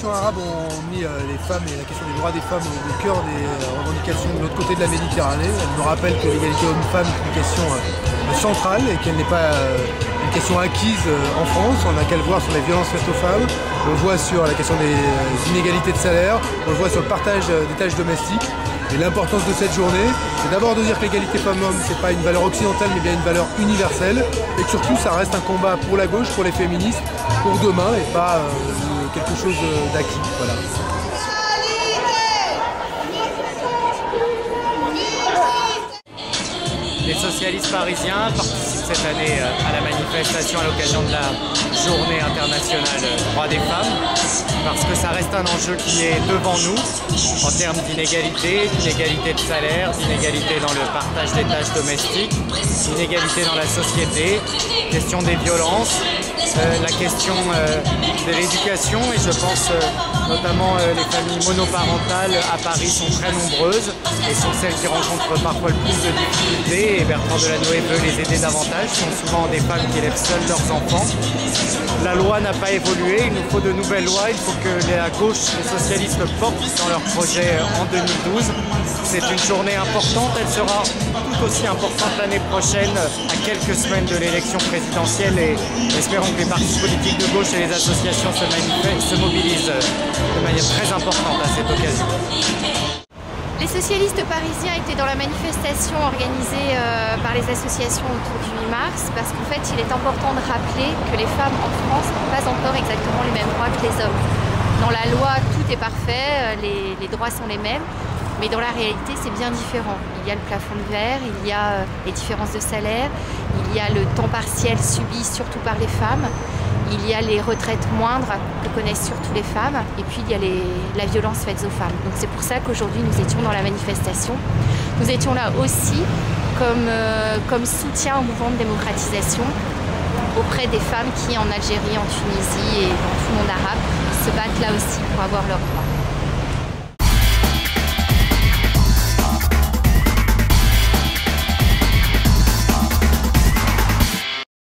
manifestations arabes ont mis les femmes et la question des droits des femmes au cœur des revendications de l'autre côté de la Méditerranée. Elle nous rappelle que l'égalité homme-femme est une question centrale et qu'elle n'est pas une question acquise en France. On n'a qu'à le voir sur les violences faites aux femmes, on le voit sur la question des inégalités de salaire, on le voit sur le partage des tâches domestiques. Et l'importance de cette journée, c'est d'abord de dire que l'égalité femmes-hommes, c'est pas une valeur occidentale, mais bien une valeur universelle. Et que surtout, ça reste un combat pour la gauche, pour les féministes, pour demain, et pas quelque chose d'acquis. Voilà. Les socialistes parisiens participent cette année à la manifestation à l'occasion de la Journée internationale droits des femmes, parce que ça reste un enjeu qui est devant nous en termes d'inégalité, d'inégalité de salaire, d'inégalité dans le partage des tâches domestiques, d'inégalité dans la société, question des violences, la question de l'éducation, et je pense notamment les familles monoparentales à Paris sont très nombreuses et sont celles qui rencontrent parfois le plus de difficultés, et Bertrand Delanoë veut les aider davantage. Ce sont souvent des femmes qui élèvent seules leurs enfants. La loi n'a pas évolué, il nous faut de nouvelles lois, il faut que la gauche, les socialistes portent dans leur projet en 2012. C'est une journée importante, elle sera tout aussi importante l'année prochaine, à quelques semaines de l'élection présidentielle, et espérons que les partis politiques de gauche et les associations se mobilisent de manière très importante à cette occasion. Les socialistes parisiens étaient dans la manifestation organisée par les associations autour du 8 mars parce qu'en fait il est important de rappeler que les femmes en France n'ont pas encore exactement les mêmes droits que les hommes. Dans la loi tout est parfait, les droits sont les mêmes, mais dans la réalité c'est bien différent. Il y a le plafond de verre, il y a les différences de salaire, il y a le temps partiel subi surtout par les femmes, il y a les retraites moindres que connaissent surtout les femmes, et puis il y a la violence faite aux femmes. Donc c'est pour ça qu'aujourd'hui nous étions dans la manifestation. Nous étions là aussi comme soutien au mouvement de démocratisation auprès des femmes qui en Algérie, en Tunisie et dans tout le monde arabe se battent là aussi pour avoir leurs droits.